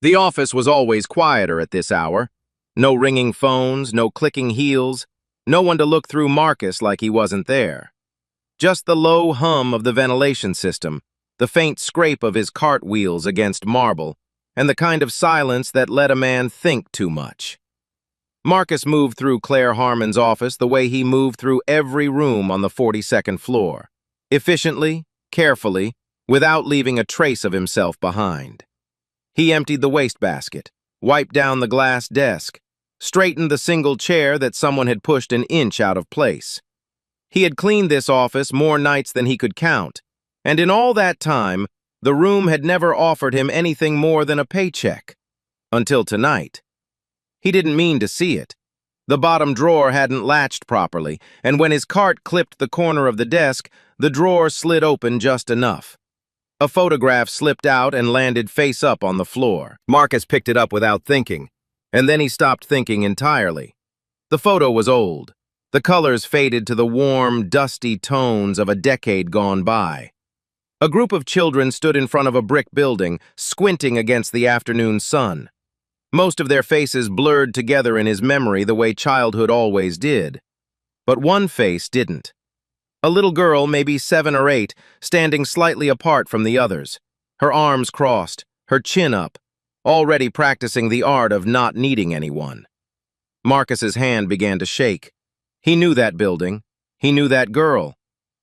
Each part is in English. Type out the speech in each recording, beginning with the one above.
The office was always quieter at this hour. No ringing phones, no clicking heels, no one to look through Marcus like he wasn't there. Just the low hum of the ventilation system, the faint scrape of his cartwheels against marble, and the kind of silence that let a man think too much. Marcus moved through Claire Harmon's office the way he moved through every room on the 42nd floor, efficiently, carefully, without leaving a trace of himself behind. He emptied the wastebasket, wiped down the glass desk, straightened the single chair that someone had pushed an inch out of place. He had cleaned this office more nights than he could count, and in all that time, the room had never offered him anything more than a paycheck. Until tonight. He didn't mean to see it. The bottom drawer hadn't latched properly, and when his cart clipped the corner of the desk, the drawer slid open just enough. A photograph slipped out and landed face up on the floor. Marcus picked it up without thinking, and then he stopped thinking entirely. The photo was old. The colors faded to the warm, dusty tones of a decade gone by. A group of children stood in front of a brick building, squinting against the afternoon sun. Most of their faces blurred together in his memory the way childhood always did. But one face didn't. A little girl, maybe 7 or 8, standing slightly apart from the others, her arms crossed, her chin up, already practicing the art of not needing anyone. Marcus's hand began to shake. He knew that building, he knew that girl,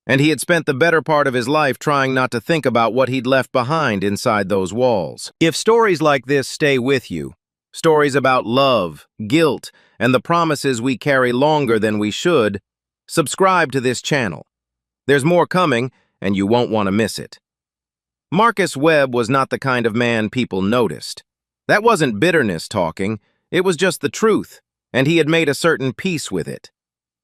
and he had spent the better part of his life trying not to think about what he'd left behind inside those walls. If stories like this stay with you, stories about love, guilt, and the promises we carry longer than we should, subscribe to this channel. There's more coming, and you won't want to miss it. Marcus Webb was not the kind of man people noticed. That wasn't bitterness talking, it was just the truth, and he had made a certain peace with it.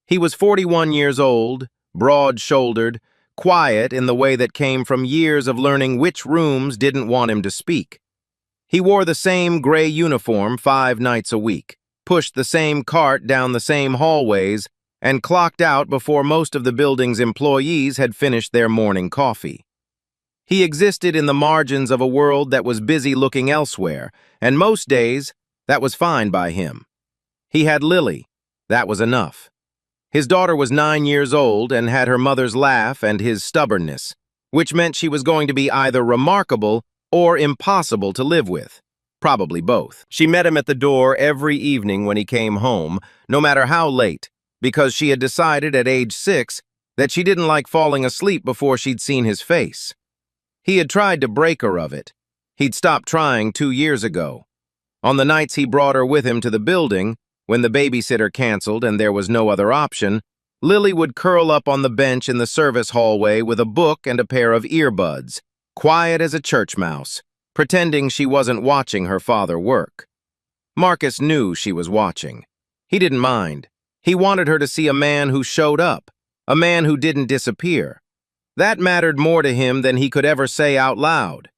He was 41 years old, broad-shouldered, quiet in the way that came from years of learning which rooms didn't want him to speak. He wore the same gray uniform 5 nights a week, pushed the same cart down the same hallways, and clocked out before most of the building's employees had finished their morning coffee. He existed in the margins of a world that was busy looking elsewhere, and most days, that was fine by him. He had Lily. That was enough. His daughter was 9 years old and had her mother's laugh and his stubbornness, which meant she was going to be either remarkable or impossible to live with. Probably both. She met him at the door every evening when he came home, no matter how late, because she had decided at age 6 that she didn't like falling asleep before she'd seen his face. He had tried to break her of it. He'd stopped trying 2 years ago. On the nights he brought her with him to the building, when the babysitter canceled and there was no other option, Lily would curl up on the bench in the service hallway with a book and a pair of earbuds, quiet as a church mouse, pretending she wasn't watching her father work. Marcus knew she was watching. He didn't mind. He wanted her to see a man who showed up, a man who didn't disappear. That mattered more to him than he could ever say out loud.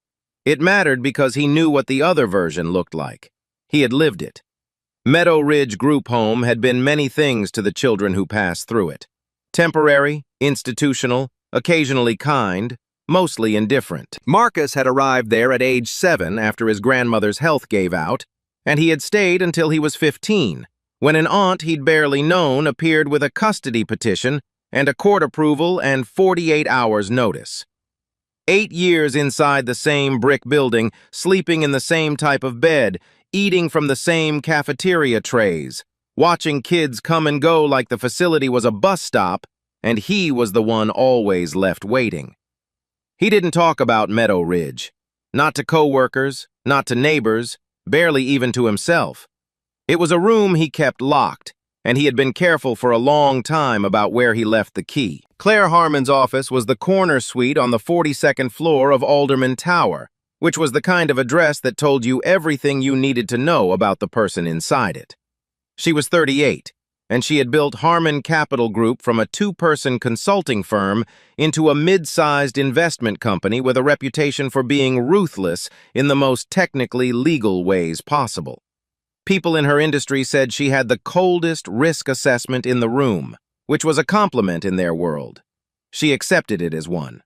It mattered because he knew what the other version looked like. He had lived it. Meadow Ridge Group Home had been many things to the children who passed through it. Temporary, institutional, occasionally kind, mostly indifferent. Marcus had arrived there at age 7 after his grandmother's health gave out, and he had stayed until he was 15, when an aunt he'd barely known appeared with a custody petition and a court approval and 48 hours notice. 8 years inside the same brick building, sleeping in the same type of bed, eating from the same cafeteria trays, watching kids come and go like the facility was a bus stop, and he was the one always left waiting. He didn't talk about Meadow Ridge. Not to coworkers, not to neighbors, barely even to himself. It was a room he kept locked, and he had been careful for a long time about where he left the key. Claire Harmon's office was the corner suite on the 42nd floor of Alderman Tower, which was the kind of address that told you everything you needed to know about the person inside it. She was 38, and she had built Harmon Capital Group from a 2-person consulting firm into a mid-sized investment company with a reputation for being ruthless in the most technically legal ways possible. People in her industry said she had the coldest risk assessment in the room, which was a compliment in their world. She accepted it as one.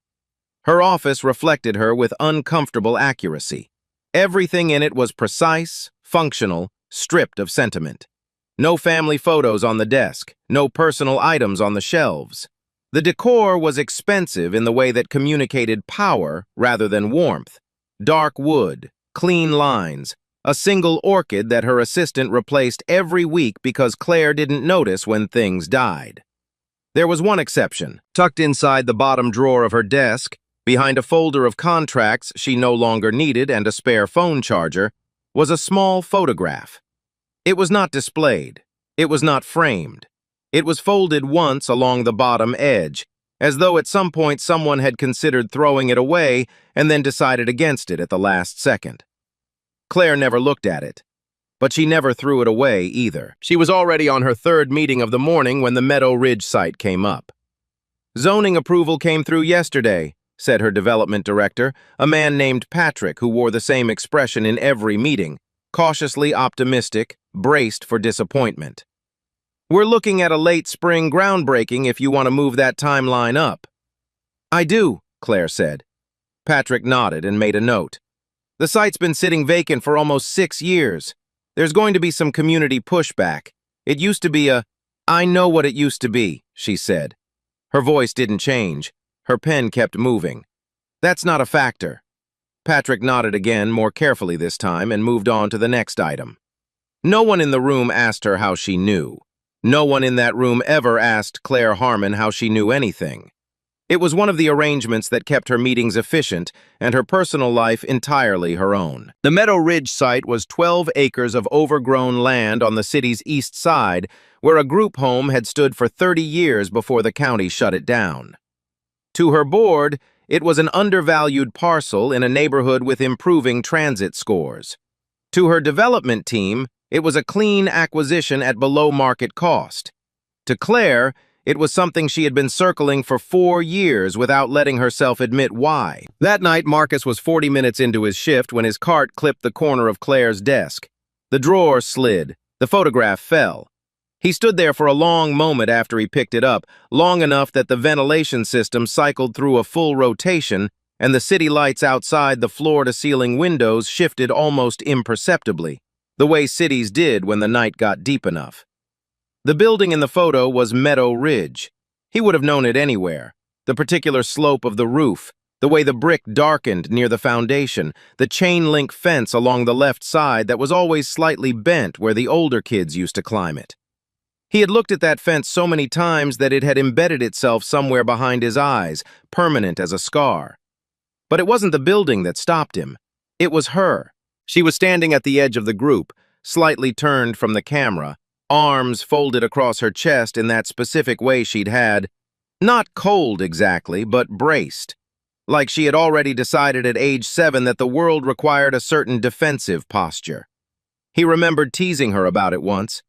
Her office reflected her with uncomfortable accuracy. Everything in it was precise, functional, stripped of sentiment. No family photos on the desk, no personal items on the shelves. The decor was expensive in the way that communicated power rather than warmth. Dark wood, clean lines, a single orchid that her assistant replaced every week because Claire didn't notice when things died. There was one exception. Tucked inside the bottom drawer of her desk, behind a folder of contracts she no longer needed and a spare phone charger, was a small photograph. It was not displayed. It was not framed. It was folded once along the bottom edge, as though at some point someone had considered throwing it away and then decided against it at the last second. Claire never looked at it, but she never threw it away either. She was already on her third meeting of the morning when the Meadow Ridge site came up. "Zoning approval came through yesterday," said her development director, a man named Patrick who wore the same expression in every meeting, cautiously optimistic, braced for disappointment. "We're looking at a late spring groundbreaking if you want to move that timeline up." "I do," Claire said. Patrick nodded and made a note. "The site's been sitting vacant for almost 6 years. There's going to be some community pushback. It used to be I know what it used to be," she said. Her voice didn't change. Her pen kept moving. "That's not a factor." Patrick nodded again, more carefully this time, and moved on to the next item. No one in the room asked her how she knew. No one in that room ever asked Claire Harmon how she knew anything. It was one of the arrangements that kept her meetings efficient and her personal life entirely her own. The Meadow Ridge site was 12 acres of overgrown land on the city's east side, where a group home had stood for 30 years before the county shut it down. To her board, it was an undervalued parcel in a neighborhood with improving transit scores. To her development team, it was a clean acquisition at below market cost. To Claire, it was something she had been circling for 4 years without letting herself admit why. That night, Marcus was 40 minutes into his shift when his cart clipped the corner of Claire's desk. The drawer slid. The photograph fell. He stood there for a long moment after he picked it up, long enough that the ventilation system cycled through a full rotation and the city lights outside the floor-to-ceiling windows shifted almost imperceptibly, the way cities did when the night got deep enough. The building in the photo was Meadow Ridge. He would have known it anywhere. The particular slope of the roof, the way the brick darkened near the foundation, the chain-link fence along the left side that was always slightly bent where the older kids used to climb it. He had looked at that fence so many times that it had embedded itself somewhere behind his eyes, permanent as a scar. But it wasn't the building that stopped him. It was her. She was standing at the edge of the group, slightly turned from the camera, arms folded across her chest in that specific way she'd had, not cold exactly, but braced, like she had already decided at age 7 that the world required a certain defensive posture. He remembered teasing her about it once.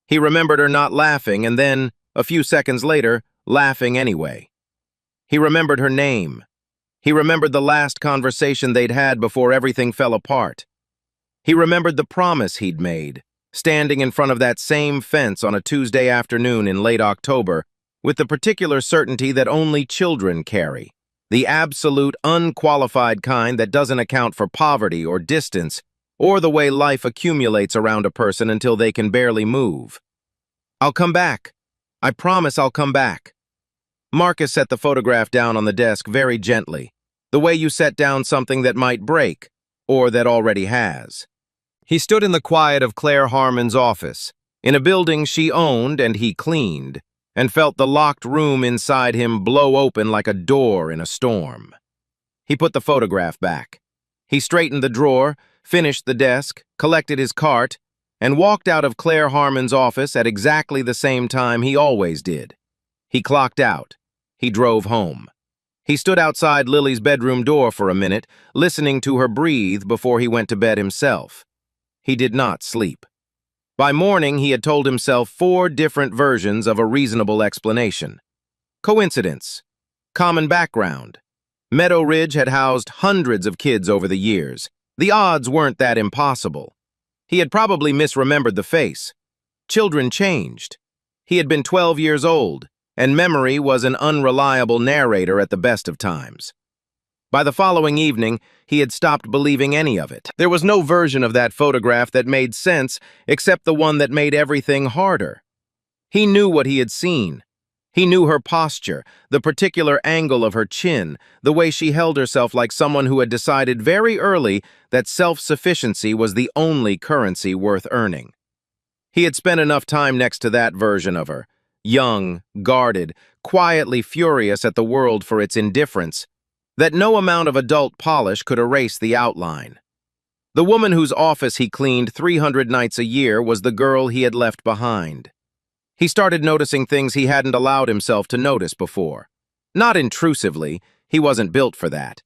He remembered her not laughing and then, a few seconds later, laughing anyway. He remembered her name. He remembered the last conversation they'd had before everything fell apart. He remembered the promise he'd made, standing in front of that same fence on a Tuesday afternoon in late October, with the particular certainty that only children carry, the absolute, unqualified kind that doesn't account for poverty or distance, or the way life accumulates around a person until they can barely move. "I'll come back. I promise I'll come back." Marcus set the photograph down on the desk very gently, the way you set down something that might break, or that already has. He stood in the quiet of Claire Harmon's office, in a building she owned and he cleaned, and felt the locked room inside him blow open like a door in a storm. He put the photograph back. He straightened the drawer, finished the desk, collected his cart, and walked out of Claire Harmon's office at exactly the same time he always did. He clocked out. He drove home. He stood outside Lily's bedroom door for a minute, listening to her breathe before he went to bed himself. He did not sleep. By morning, he had told himself 4 different versions of a reasonable explanation. Coincidence. Common background. Meadow Ridge had housed hundreds of kids over the years. The odds weren't that impossible. He had probably misremembered the face. Children changed. He had been 12 years old, and memory was an unreliable narrator at the best of times. By the following evening, he had stopped believing any of it. There was no version of that photograph that made sense except the one that made everything harder. He knew what he had seen. He knew her posture, the particular angle of her chin, the way she held herself like someone who had decided very early that self-sufficiency was the only currency worth earning. He had spent enough time next to that version of her, young, guarded, quietly furious at the world for its indifference, that no amount of adult polish could erase the outline. The woman whose office he cleaned 300 nights a year was the girl he had left behind. He started noticing things he hadn't allowed himself to notice before. Not intrusively, he wasn't built for that.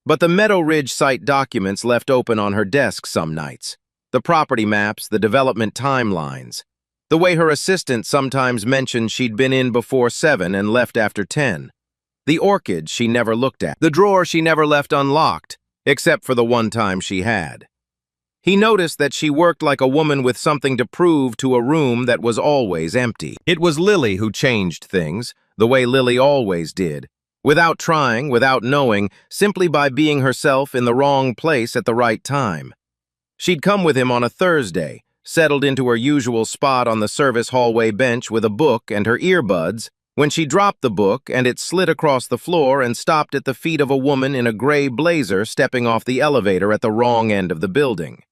But the Meadow Ridge site documents left open on her desk some nights. The property maps, the development timelines. The way her assistant sometimes mentioned she'd been in before 7 and left after 10. The orchid she never looked at. The drawer she never left unlocked, except for the one time she had. He noticed that she worked like a woman with something to prove to a room that was always empty. It was Lily who changed things, the way Lily always did, without trying, without knowing, simply by being herself in the wrong place at the right time. She'd come with him on a Thursday, settled into her usual spot on the service hallway bench with a book and her earbuds, when she dropped the book and it slid across the floor and stopped at the feet of a woman in a gray blazer stepping off the elevator at the wrong end of the building.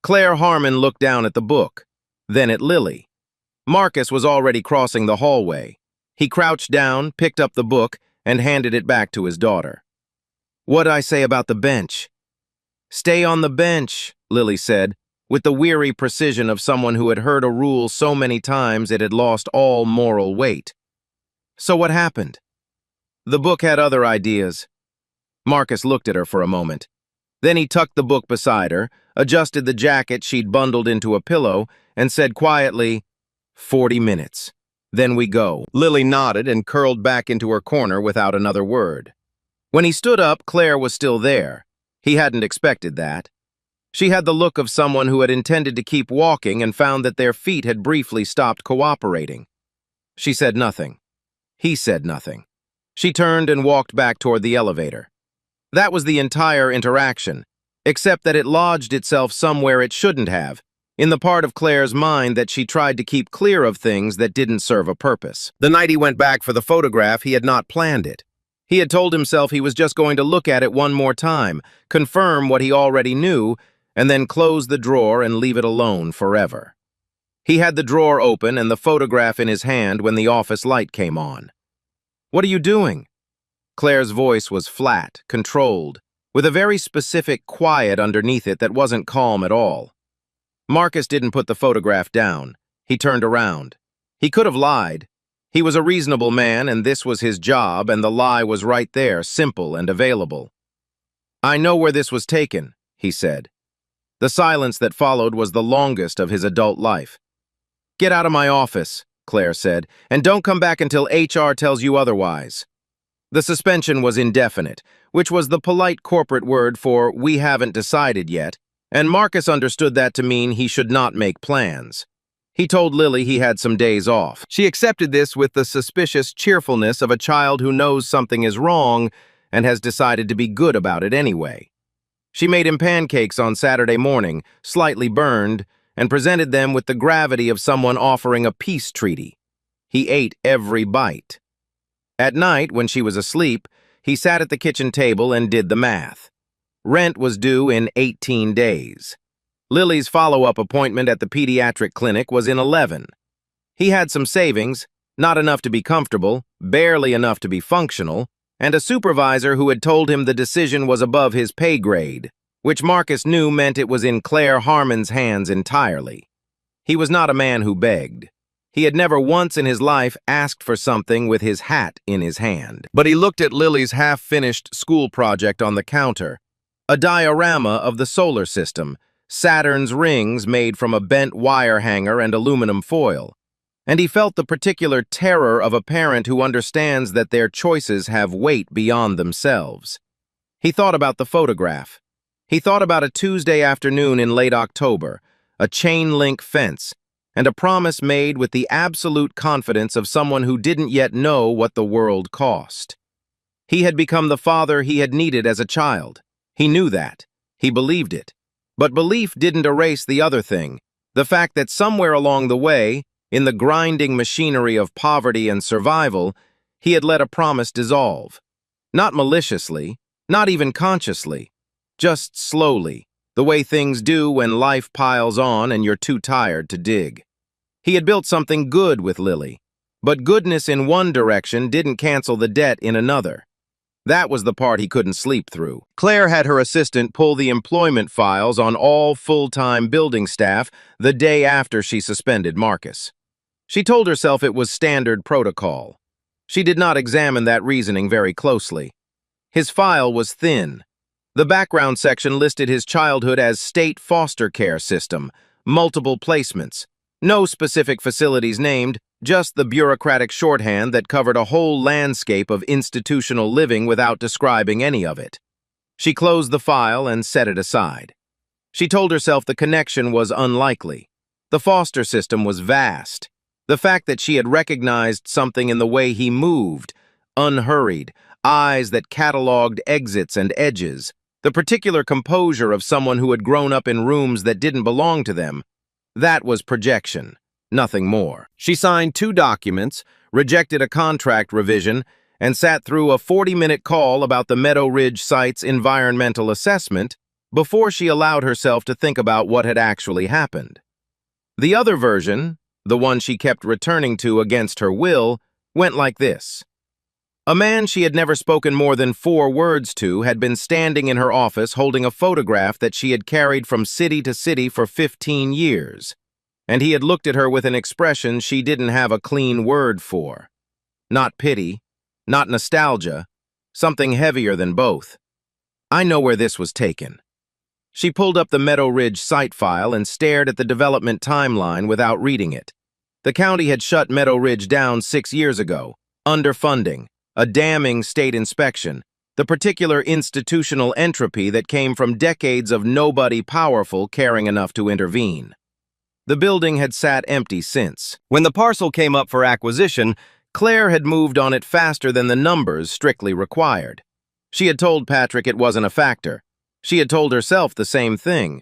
Claire Harmon looked down at the book, then at Lily. Marcus was already crossing the hallway. He crouched down, picked up the book, and handed it back to his daughter. "What'd I say about the bench?" "Stay on the bench," Lily said, with the weary precision of someone who had heard a rule so many times it had lost all moral weight. "So what happened?" "The book had other ideas." Marcus looked at her for a moment. Then he tucked the book beside her, adjusted the jacket she'd bundled into a pillow, and said quietly, 40 minutes. Then we go." Lily nodded and curled back into her corner without another word. When he stood up, Claire was still there. He hadn't expected that. She had the look of someone who had intended to keep walking and found that their feet had briefly stopped cooperating. She said nothing. He said nothing. She turned and walked back toward the elevator. That was the entire interaction, except that it lodged itself somewhere it shouldn't have, in the part of Claire's mind that she tried to keep clear of things that didn't serve a purpose. The night he went back for the photograph, he had not planned it. He had told himself he was just going to look at it one more time, confirm what he already knew, and then close the drawer and leave it alone forever. He had the drawer open and the photograph in his hand when the office light came on. "What are you doing?" Claire's voice was flat, controlled, with a very specific quiet underneath it that wasn't calm at all. Marcus didn't put the photograph down. He turned around. He could have lied. He was a reasonable man, and this was his job, and the lie was right there, simple and available. "I know where this was taken," he said. The silence that followed was the longest of his adult life. "Get out of my office," Claire said, "and don't come back until HR tells you otherwise." The suspension was indefinite, which was the polite corporate word for "we haven't decided yet," and Marcus understood that to mean he should not make plans. He told Lily he had some days off. She accepted this with the suspicious cheerfulness of a child who knows something is wrong and has decided to be good about it anyway. She made him pancakes on Saturday morning, slightly burned, and presented them with the gravity of someone offering a peace treaty. He ate every bite. At night, when she was asleep, he sat at the kitchen table and did the math. Rent was due in 18 days. Lily's follow-up appointment at the pediatric clinic was in 11. He had some savings, not enough to be comfortable, barely enough to be functional, and a supervisor who had told him the decision was above his pay grade, which Marcus knew meant it was in Claire Harmon's hands entirely. He was not a man who begged. He had never once in his life asked for something with his hat in his hand. But he looked at Lily's half-finished school project on the counter, a diorama of the solar system, Saturn's rings made from a bent wire hanger and aluminum foil, and he felt the particular terror of a parent who understands that their choices have weight beyond themselves. He thought about the photograph. He thought about a Tuesday afternoon in late October, a chain-link fence, and a promise made with the absolute confidence of someone who didn't yet know what the world cost. He had become the father he had needed as a child. He knew that. He believed it. But belief didn't erase the other thing, the fact that somewhere along the way, in the grinding machinery of poverty and survival, he had let a promise dissolve. Not maliciously, not even consciously, just slowly, the way things do when life piles on and you're too tired to dig. He had built something good with Lily, but goodness in one direction didn't cancel the debt in another. That was the part he couldn't sleep through. Claire had her assistant pull the employment files on all full-time building staff the day after she suspended Marcus. She told herself it was standard protocol. She did not examine that reasoning very closely. His file was thin. The background section listed his childhood as state foster care system, multiple placements, no specific facilities named, just the bureaucratic shorthand that covered a whole landscape of institutional living without describing any of it. She closed the file and set it aside. She told herself the connection was unlikely. The foster system was vast. The fact that she had recognized something in the way he moved, unhurried, eyes that cataloged exits and edges, the particular composure of someone who had grown up in rooms that didn't belong to them, that was projection, nothing more. She signed 2 documents, rejected a contract revision, and sat through a 40-minute call about the Meadow Ridge site's environmental assessment before she allowed herself to think about what had actually happened. The other version, the one she kept returning to against her will, went like this. A man she had never spoken more than 4 words to had been standing in her office holding a photograph that she had carried from city to city for 15 years, and he had looked at her with an expression she didn't have a clean word for. Not pity, not nostalgia, something heavier than both. I know where this was taken. She pulled up the Meadow Ridge site file and stared at the development timeline without reading it. The county had shut Meadow Ridge down 6 years ago, underfunding, a damning state inspection, the particular institutional entropy that came from decades of nobody powerful caring enough to intervene. The building had sat empty since. When the parcel came up for acquisition, Claire had moved on it faster than the numbers strictly required. She had told Patrick it wasn't a factor. She had told herself the same thing.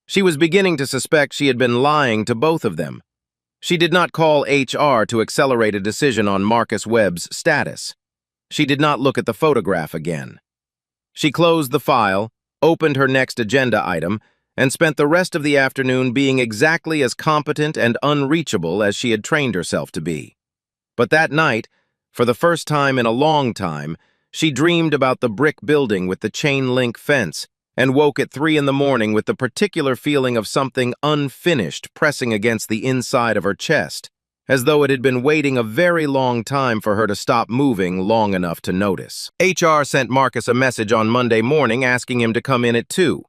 She was beginning to suspect she had been lying to both of them. She did not call HR to accelerate a decision on Marcus Webb's status. She did not look at the photograph again. She closed the file, opened her next agenda item, and spent the rest of the afternoon being exactly as competent and unreachable as she had trained herself to be. But that night, for the first time in a long time, she dreamed about the brick building with the chain-link fence and woke at 3 in the morning with the particular feeling of something unfinished pressing against the inside of her chest, as though it had been waiting a very long time for her to stop moving long enough to notice. HR sent Marcus a message on Monday morning asking him to come in at 2.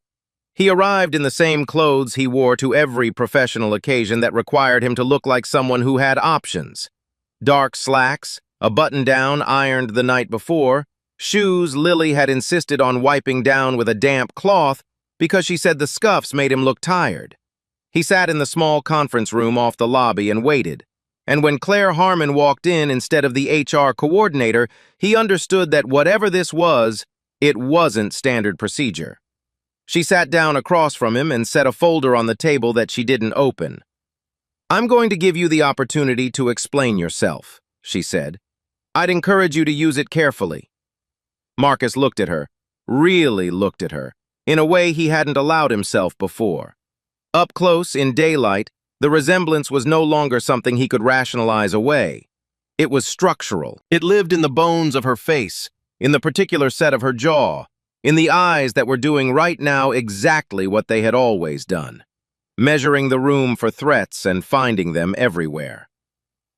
He arrived in the same clothes he wore to every professional occasion that required him to look like someone who had options. Dark slacks, a button-down ironed the night before, shoes Lily had insisted on wiping down with a damp cloth because she said the scuffs made him look tired. He sat in the small conference room off the lobby and waited. And when Claire Harmon walked in instead of the HR coordinator, he understood that whatever this was, it wasn't standard procedure. She sat down across from him and set a folder on the table that she didn't open. "I'm going to give you the opportunity to explain yourself," she said. "I'd encourage you to use it carefully." Marcus looked at her, really looked at her, in a way he hadn't allowed himself before. Up close, in daylight, the resemblance was no longer something he could rationalize away. It was structural. It lived in the bones of her face, in the particular set of her jaw, in the eyes that were doing right now exactly what they had always done, measuring the room for threats and finding them everywhere.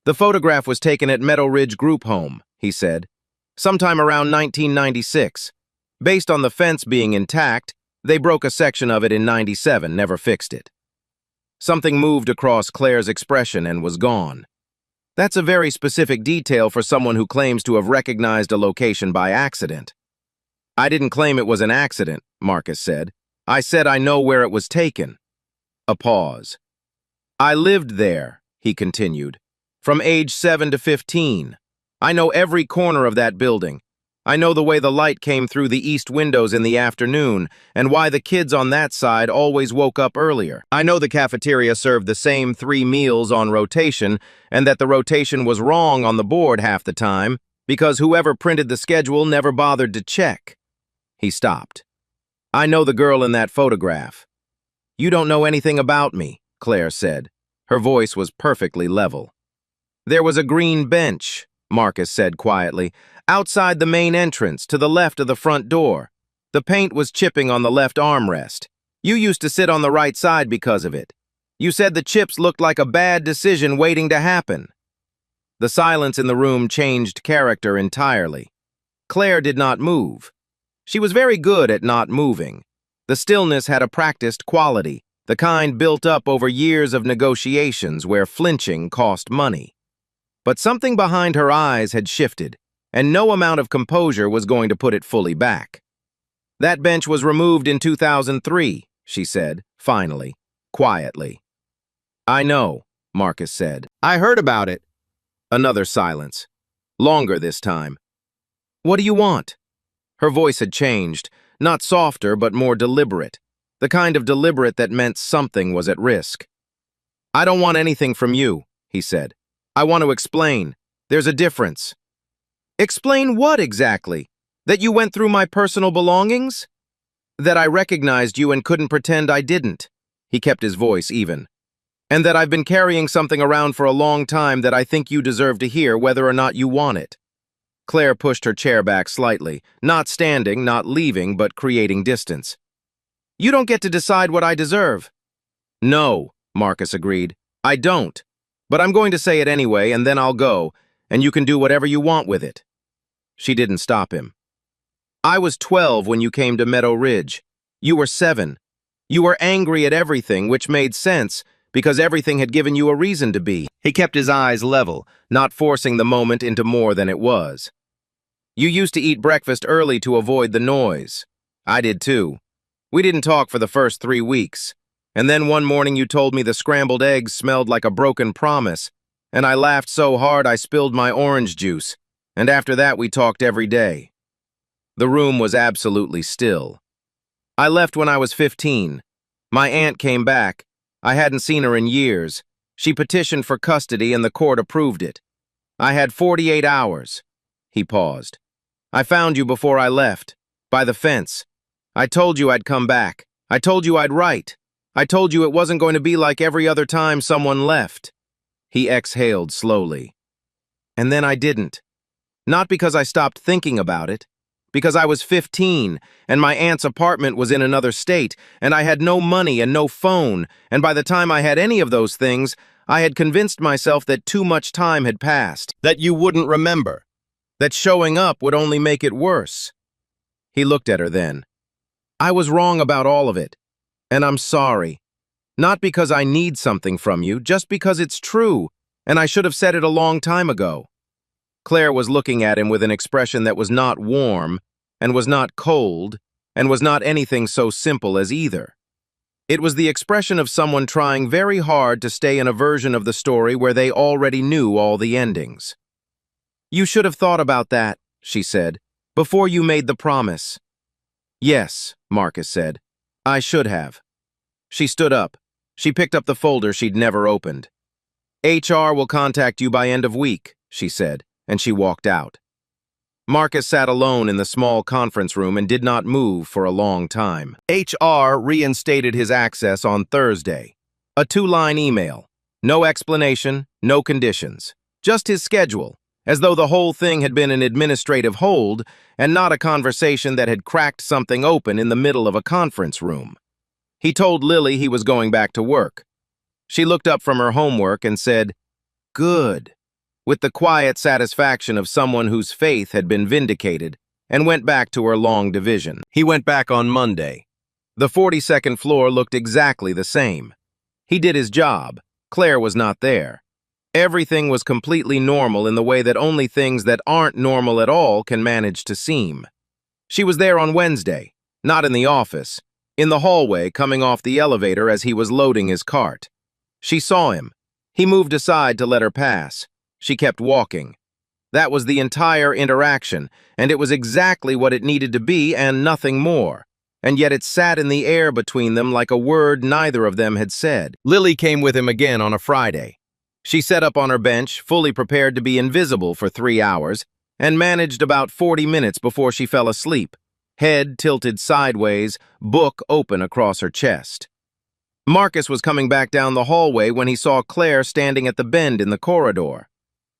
"The photograph was taken at Meadow Ridge Group Home," he said, "sometime around 1996. Based on the fence being intact, they broke a section of it in 97, never fixed it." Something moved across Claire's expression and was gone. That's a very specific detail for someone who claims to have recognized a location by accident. "I didn't claim it was an accident," Marcus said. "I said I know where it was taken." A pause. "I lived there," he continued, "from age 7 to 15. I know every corner of that building. I know the way the light came through the east windows in the afternoon, and why the kids on that side always woke up earlier. I know the cafeteria served the same 3 meals on rotation, and that the rotation was wrong on the board half the time, because whoever printed the schedule never bothered to check. He stopped. I know the girl in that photograph. You don't know anything about me, Claire said. Her voice was perfectly level. There was a green bench, Marcus said quietly, outside the main entrance to the left of the front door. The paint was chipping on the left armrest. You used to sit on the right side because of it. You said the chips looked like a bad decision waiting to happen. The silence in the room changed character entirely. Claire did not move. She was very good at not moving. The stillness had a practiced quality, the kind built up over years of negotiations where flinching cost money. But something behind her eyes had shifted, and no amount of composure was going to put it fully back. That bench was removed in 2003, she said, finally, quietly. I know, Marcus said. I heard about it. Another silence. Longer this time. What do you want? Her voice had changed, not softer but more deliberate, the kind of deliberate that meant something was at risk. I don't want anything from you, he said. I want to explain. There's a difference. Explain what exactly? That you went through my personal belongings? That I recognized you and couldn't pretend I didn't. He kept his voice even. And that I've been carrying something around for a long time that I think you deserve to hear whether or not you want it. Claire pushed her chair back slightly, not standing, not leaving, but creating distance. You don't get to decide what I deserve. No, Marcus agreed. I don't. But I'm going to say it anyway, and then I'll go, and you can do whatever you want with it. She didn't stop him. I was 12 when you came to Meadow Ridge. You were 7. You were angry at everything, which made sense, because everything had given you a reason to be. He kept his eyes level, not forcing the moment into more than it was. You used to eat breakfast early to avoid the noise. I did too. We didn't talk for the first 3 weeks. And then one morning you told me the scrambled eggs smelled like a broken promise, and I laughed so hard I spilled my orange juice, and after that we talked every day. The room was absolutely still. I left when I was 15. My aunt came back. I hadn't seen her in years. She petitioned for custody and the court approved it. I had 48 hours. He paused. I found you before I left, by the fence. I told you I'd come back. I told you I'd write. I told you it wasn't going to be like every other time someone left. He exhaled slowly. And then I didn't. Not because I stopped thinking about it. Because I was 15, and my aunt's apartment was in another state, and I had no money and no phone, and by the time I had any of those things, I had convinced myself that too much time had passed. That you wouldn't remember. That showing up would only make it worse. He looked at her then. I was wrong about all of it. And I'm sorry. Not because I need something from you, just because it's true, and I should have said it a long time ago. Claire was looking at him with an expression that was not warm, and was not cold, and was not anything so simple as either. It was the expression of someone trying very hard to stay in a version of the story where they already knew all the endings. You should have thought about that, she said, before you made the promise. Yes, Marcus said. I should have. She stood up. She picked up the folder she'd never opened. HR will contact you by end of week, she said, and she walked out. Marcus sat alone in the small conference room and did not move for a long time. HR reinstated his access on Thursday. A 2-line email. No explanation, no conditions. Just his schedule, as though the whole thing had been an administrative hold and not a conversation that had cracked something open in the middle of a conference room. He told Lily he was going back to work. She looked up from her homework and said, "Good," with the quiet satisfaction of someone whose faith had been vindicated, and went back to her long division. He went back on Monday. The 42nd floor looked exactly the same. He did his job. Claire was not there. Everything was completely normal in the way that only things that aren't normal at all can manage to seem. She was there on Wednesday, not in the office, in the hallway coming off the elevator as he was loading his cart. She saw him. He moved aside to let her pass. She kept walking. That was the entire interaction, and it was exactly what it needed to be and nothing more. And yet it sat in the air between them like a word neither of them had said. Lily came with him again on a Friday. She sat up on her bench, fully prepared to be invisible for 3 hours, and managed about 40 minutes before she fell asleep, head tilted sideways, book open across her chest. Marcus was coming back down the hallway when he saw Claire standing at the bend in the corridor.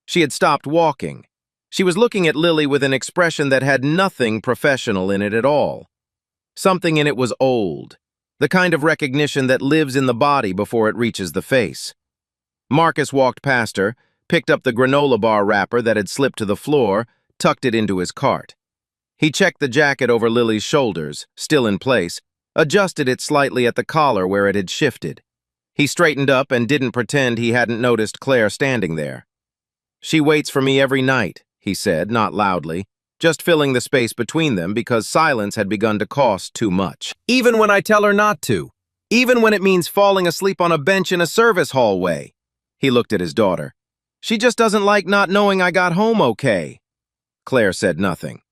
She had stopped walking. She was looking at Lily with an expression that had nothing professional in it at all. Something in it was old, the kind of recognition that lives in the body before it reaches the face. Marcus walked past her, picked up the granola bar wrapper that had slipped to the floor, tucked it into his cart. He checked the jacket over Lily's shoulders, still in place, adjusted it slightly at the collar where it had shifted. He straightened up and didn't pretend he hadn't noticed Claire standing there. "She waits for me every night," he said, not loudly, just filling the space between them because silence had begun to cost too much. "Even when I tell her not to. Even when it means falling asleep on a bench in a service hallway." He looked at his daughter. "She just doesn't like not knowing I got home okay." Claire said nothing.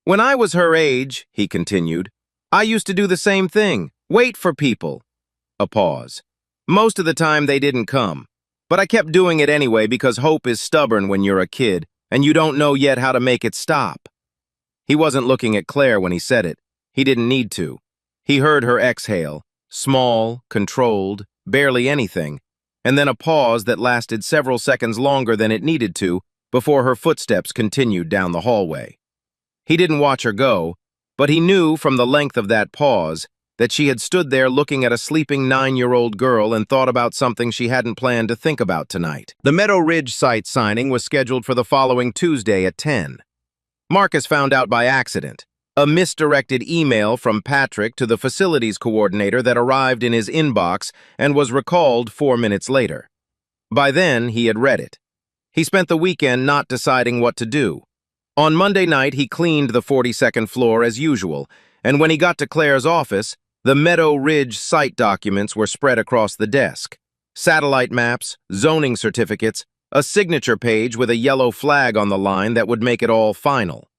"When I was her age," he continued, "I used to do the same thing, wait for people." A pause. "Most of the time they didn't come. But I kept doing it anyway because hope is stubborn when you're a kid, and you don't know yet how to make it stop." He wasn't looking at Claire when he said it. He didn't need to. He heard her exhale, small, controlled, barely anything, and then a pause that lasted several seconds longer than it needed to before her footsteps continued down the hallway. He didn't watch her go, but he knew from the length of that pause that she had stood there looking at a sleeping 9-year-old girl and thought about something she hadn't planned to think about tonight. The Meadow Ridge site signing was scheduled for the following Tuesday at 10. Marcus found out by accident, a misdirected email from Patrick to the facilities coordinator that arrived in his inbox and was recalled 4 minutes later. By then, he had read it. He spent the weekend not deciding what to do. On Monday night, he cleaned the 42nd floor as usual, and when he got to Claire's office, the Meadow Ridge site documents were spread across the desk. Satellite maps, zoning certificates, a signature page with a yellow flag on the line that would make it all final.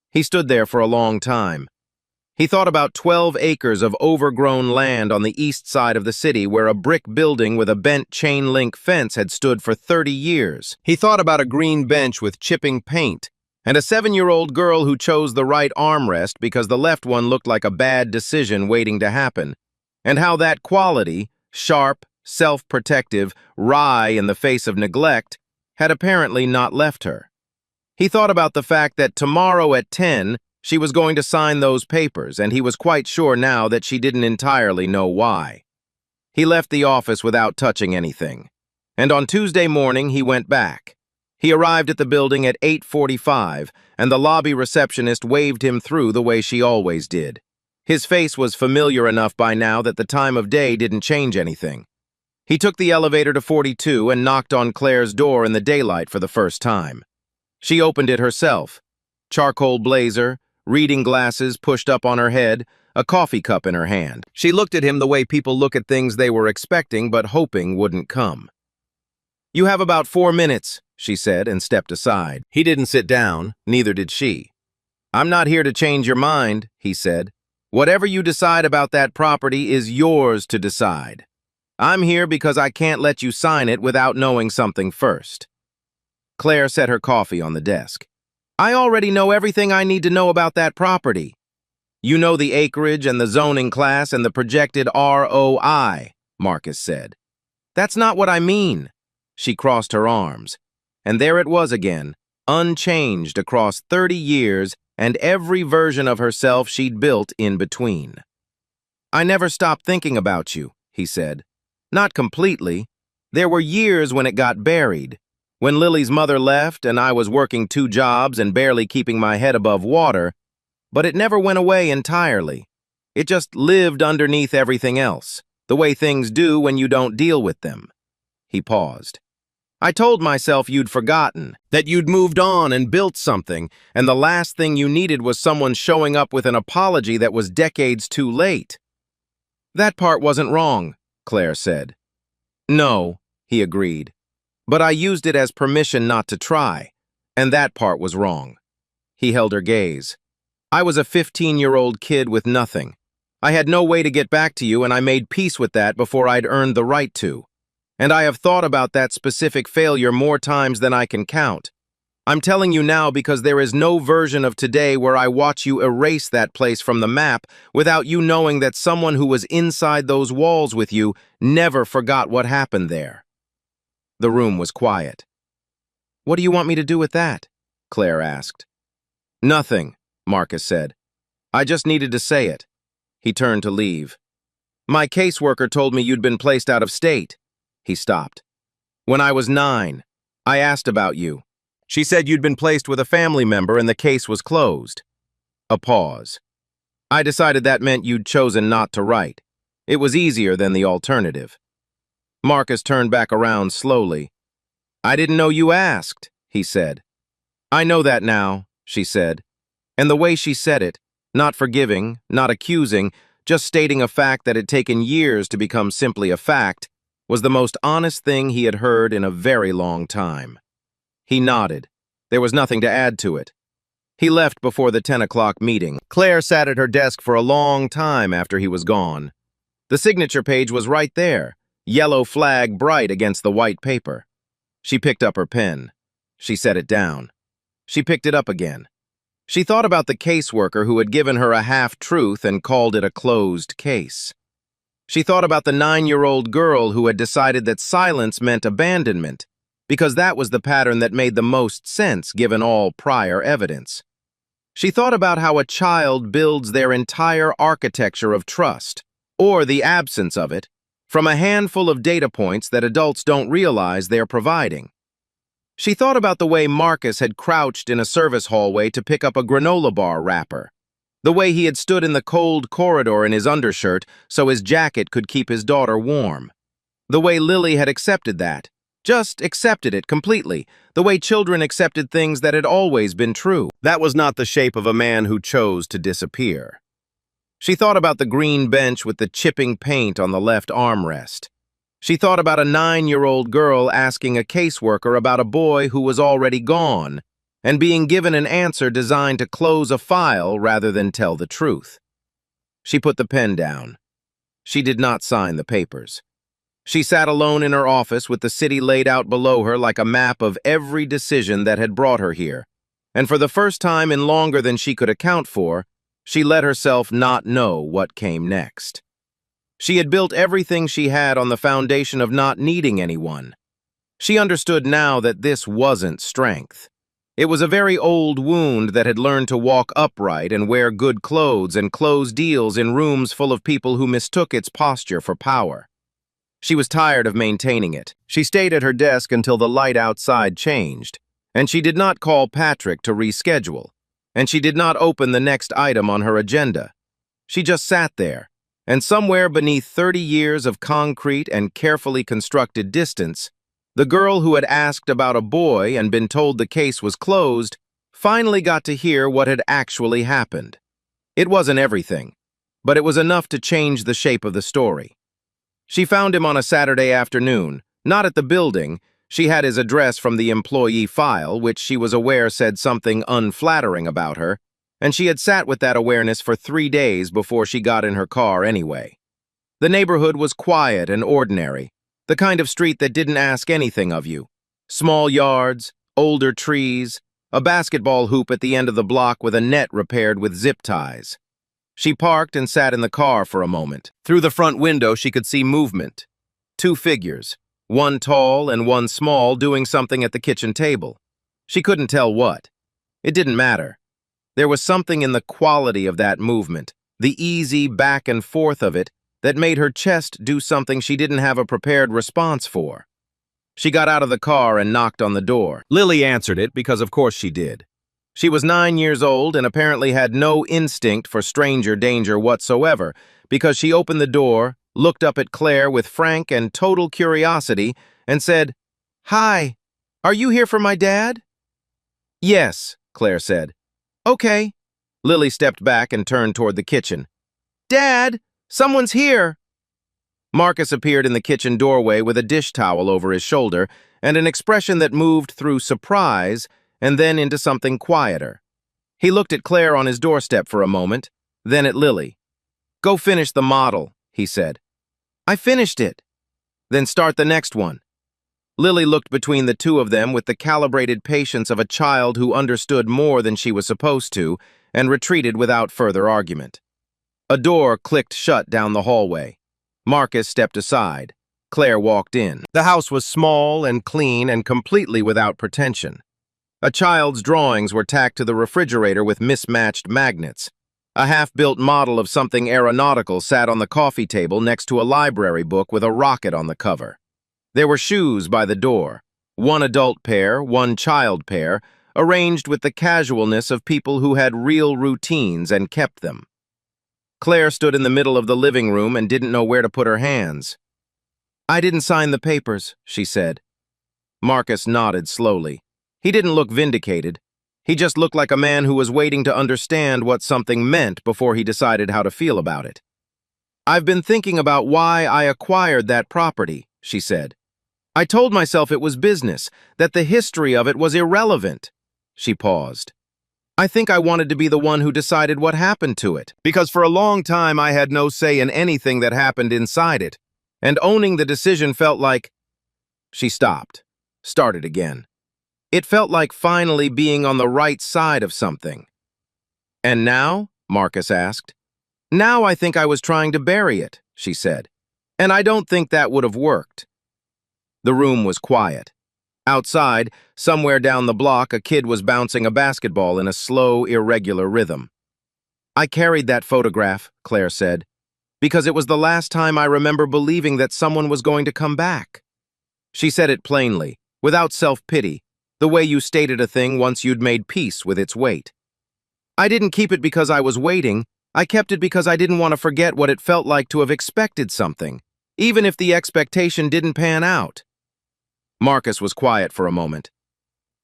He stood there for a long time. He thought about 12 acres of overgrown land on the east side of the city where a brick building with a bent chain-link fence had stood for 30 years. He thought about a green bench with chipping paint, and a 7-year-old girl who chose the right armrest because the left one looked like a bad decision waiting to happen, and how that quality, sharp, self-protective, wry in the face of neglect, had apparently not left her. He thought about the fact that tomorrow at 10, she was going to sign those papers, and he was quite sure now that she didn't entirely know why. He left the office without touching anything, and on Tuesday morning he went back. He arrived at the building at 8:45, and the lobby receptionist waved him through the way she always did. His face was familiar enough by now that the time of day didn't change anything. He took the elevator to 42 and knocked on Claire's door in the daylight for the first time. She opened it herself. Charcoal blazer, reading glasses pushed up on her head, a coffee cup in her hand. She looked at him the way people look at things they were expecting but hoping wouldn't come. "You have about 4 minutes," she said, and stepped aside. He didn't sit down, neither did she. "I'm not here to change your mind," he said. "Whatever you decide about that property is yours to decide. I'm here because I can't let you sign it without knowing something first." Claire set her coffee on the desk. "I already know everything I need to know about that property. You know the acreage and the zoning class and the projected ROI," Marcus said. "That's not what I mean." She crossed her arms, and there it was again, unchanged across 30 years and every version of herself she'd built in between. "I never stopped thinking about you," he said. "Not completely. There were years when it got buried. When Lily's mother left and I was working 2 jobs and barely keeping my head above water, but it never went away entirely. It just lived underneath everything else, the way things do when you don't deal with them." He paused. "I told myself you'd forgotten, that you'd moved on and built something, and the last thing you needed was someone showing up with an apology that was decades too late." "That part wasn't wrong," Claire said. "No," he agreed. "But I used it as permission not to try. And that part was wrong. He held her gaze. I was a 15-year-old kid with nothing. I had no way to get back to you, and I made peace with that before I'd earned the right to. And I have thought about that specific failure more times than I can count. I'm telling you now because there is no version of today where I watch you erase that place from the map without you knowing that someone who was inside those walls with you never forgot what happened there. The room was quiet. What do you want me to do with that? Claire asked. Nothing, Marcus said. I just needed to say it. He turned to leave. My caseworker told me you'd been placed out of state. He stopped. When I was 9, I asked about you. She said you'd been placed with a family member and the case was closed. A pause. I decided that meant you'd chosen not to write. It was easier than the alternative. Marcus turned back around slowly. I didn't know you asked, he said. I know that now, she said. And the way she said it, not forgiving, not accusing, just stating a fact that had taken years to become simply a fact, was the most honest thing he had heard in a very long time. He nodded. There was nothing to add to it. He left before the 10 o'clock meeting. Claire sat at her desk for a long time after he was gone. The signature page was right there, yellow flag bright against the white paper. She picked up her pen. She set it down. She picked it up again. She thought about the caseworker who had given her a half-truth and called it a closed case. She thought about the 9-year-old girl who had decided that silence meant abandonment, because that was the pattern that made the most sense given all prior evidence. She thought about how a child builds their entire architecture of trust, or the absence of it, from a handful of data points that adults don't realize they're providing. She thought about the way Marcus had crouched in a service hallway to pick up a granola bar wrapper, the way he had stood in the cold corridor in his undershirt so his jacket could keep his daughter warm, the way Lily had accepted that, just accepted it completely, the way children accepted things that had always been true. That was not the shape of a man who chose to disappear. She thought about the green bench with the chipping paint on the left armrest. She thought about a 9-year-old girl asking a caseworker about a boy who was already gone and being given an answer designed to close a file rather than tell the truth. She put the pen down. She did not sign the papers. She sat alone in her office with the city laid out below her like a map of every decision that had brought her here, and for the first time in longer than she could account for, she let herself not know what came next. She had built everything she had on the foundation of not needing anyone. She understood now that this wasn't strength. It was a very old wound that had learned to walk upright and wear good clothes and close deals in rooms full of people who mistook its posture for power. She was tired of maintaining it. She stayed at her desk until the light outside changed, and she did not call Patrick to reschedule, and she did not open the next item on her agenda. She just sat there, and somewhere beneath 30 years of concrete and carefully constructed distance, the girl who had asked about a boy and been told the case was closed finally got to hear what had actually happened. It wasn't everything, but it was enough to change the shape of the story. She found him on a Saturday afternoon, not at the building. She had his address from the employee file, which she was aware said something unflattering about her, and she had sat with that awareness for 3 days before she got in her car anyway. The neighborhood was quiet and ordinary, the kind of street that didn't ask anything of you. Small yards, older trees, a basketball hoop at the end of the block with a net repaired with zip ties. She parked and sat in the car for a moment. Through the front window, she could see movement. 2 figures, one tall and one small, doing something at the kitchen table. She couldn't tell what. It didn't matter. There was something in the quality of that movement, the easy back and forth of it, that made her chest do something she didn't have a prepared response for. She got out of the car and knocked on the door. Lily answered it because of course she did. She was 9 years old and apparently had no instinct for stranger danger whatsoever, because she opened the door, looked up at Claire with frank and total curiosity, and said, "Hi, are you here for my dad?" "Yes," Claire said. "Okay." Lily stepped back and turned toward the kitchen. "Dad, someone's here!" Marcus appeared in the kitchen doorway with a dish towel over his shoulder and an expression that moved through surprise and then into something quieter. He looked at Claire on his doorstep for a moment, then at Lily. "Go finish the model," he said. "I finished it." "Then start the next one." Lily looked between the two of them with the calibrated patience of a child who understood more than she was supposed to and retreated without further argument. A door clicked shut down the hallway. Marcus stepped aside. Claire walked in. The house was small and clean and completely without pretension. A child's drawings were tacked to the refrigerator with mismatched magnets. A half-built model of something aeronautical sat on the coffee table next to a library book with a rocket on the cover. There were shoes by the door, one adult pair, one child pair, arranged with the casualness of people who had real routines and kept them. Claire stood in the middle of the living room and didn't know where to put her hands. "I didn't sign the papers," she said. Marcus nodded slowly. He didn't look vindicated. He just looked like a man who was waiting to understand what something meant before he decided how to feel about it. "I've been thinking about why I acquired that property," she said. "I told myself it was business, that the history of it was irrelevant." She paused. "I think I wanted to be the one who decided what happened to it, because for a long time I had no say in anything that happened inside it, and owning the decision felt like—" She stopped, started again. It felt like finally being on the right side of something. "And now?" Marcus asked. "Now I think I was trying to bury it," she said. "And I don't think that would have worked." The room was quiet. Outside, somewhere down the block, a kid was bouncing a basketball in a slow, irregular rhythm. "I carried that photograph," Claire said, "because it was the last time I remember believing that someone was going to come back." She said it plainly, without self-pity, the way you stated a thing once you'd made peace with its weight. "I didn't keep it because I was waiting. I kept it because I didn't want to forget what it felt like to have expected something, even if the expectation didn't pan out." Marcus was quiet for a moment.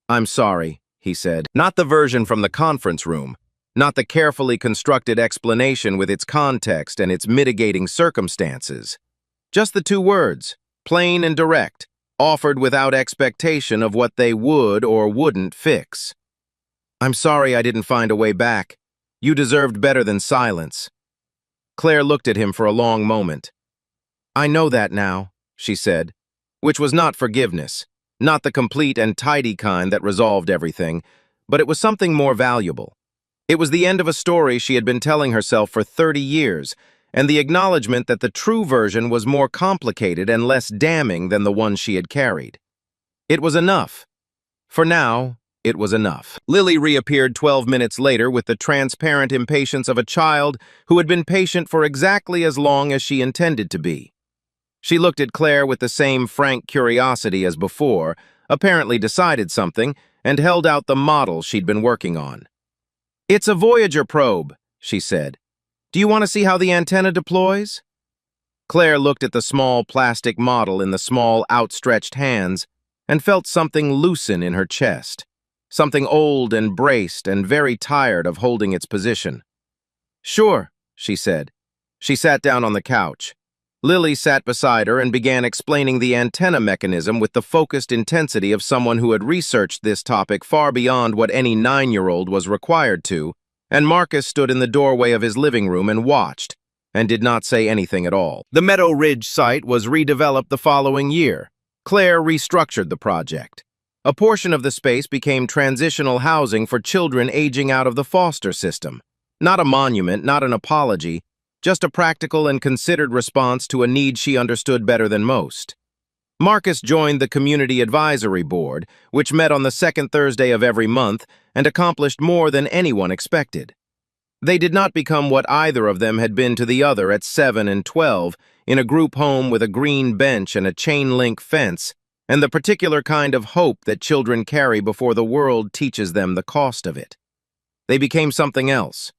"I'm sorry," he said. Not the version from the conference room, not the carefully constructed explanation with its context and its mitigating circumstances. Just the two words, plain and direct, offered without expectation of what they would or wouldn't fix. "I'm sorry I didn't find a way back. You deserved better than silence." Claire looked at him for a long moment. "I know that now," she said, which was not forgiveness, not the complete and tidy kind that resolved everything, but it was something more valuable. It was the end of a story she had been telling herself for 30 years, and the acknowledgement that the true version was more complicated and less damning than the one she had carried. It was enough. For now, it was enough. Lily reappeared 12 minutes later with the transparent impatience of a child who had been patient for exactly as long as she intended to be. She looked at Claire with the same frank curiosity as before, apparently decided something, and held out the model she'd been working on. "It's a Voyager probe," she said. "Do you want to see how the antenna deploys?" Claire looked at the small plastic model in the small outstretched hands and felt something loosen in her chest, something old and braced and very tired of holding its position. "Sure," she said. She sat down on the couch. Lily sat beside her and began explaining the antenna mechanism with the focused intensity of someone who had researched this topic far beyond what any 9-year-old was required to, and Marcus stood in the doorway of his living room and watched, and did not say anything at all. The Meadow Ridge site was redeveloped the following year. Claire restructured the project. A portion of the space became transitional housing for children aging out of the foster system. Not a monument, not an apology, just a practical and considered response to a need she understood better than most. Marcus joined the Community Advisory Board, which met on the second Thursday of every month and accomplished more than anyone expected. They did not become what either of them had been to the other at 7 and 12, in a group home with a green bench and a chain-link fence, and the particular kind of hope that children carry before the world teaches them the cost of it. They became something else.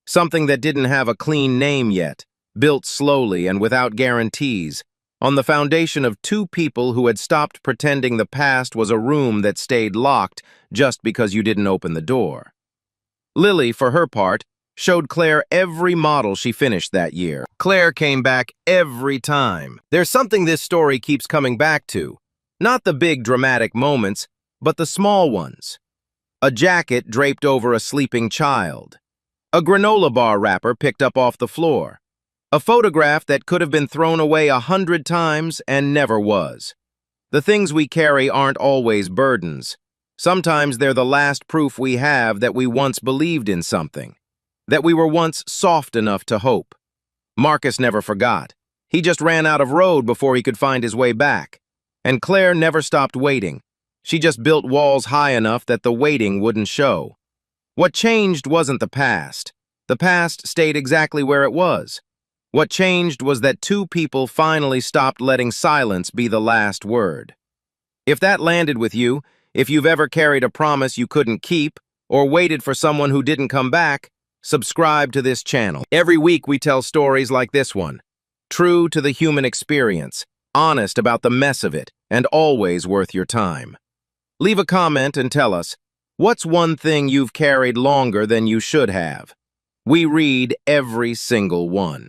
Something that didn't have a clean name yet, built slowly and without guarantees, on the foundation of two people who had stopped pretending the past was a room that stayed locked just because you didn't open the door. Lily, for her part, showed Claire every model she finished that year. Claire came back every time. There's something this story keeps coming back to. Not the big dramatic moments, but the small ones. A jacket draped over a sleeping child. A granola bar wrapper picked up off the floor. A photograph that could have been thrown away 100 times and never was. The things we carry aren't always burdens. Sometimes they're the last proof we have that we once believed in something, that we were once soft enough to hope. Marcus never forgot. He just ran out of road before he could find his way back. And Claire never stopped waiting. She just built walls high enough that the waiting wouldn't show. What changed wasn't the past. The past stayed exactly where it was. What changed was that two people finally stopped letting silence be the last word. If that landed with you, if you've ever carried a promise you couldn't keep, or waited for someone who didn't come back, subscribe to this channel. Every week we tell stories like this one, true to the human experience, honest about the mess of it, and always worth your time. Leave a comment and tell us, what's one thing you've carried longer than you should have? We read every single one.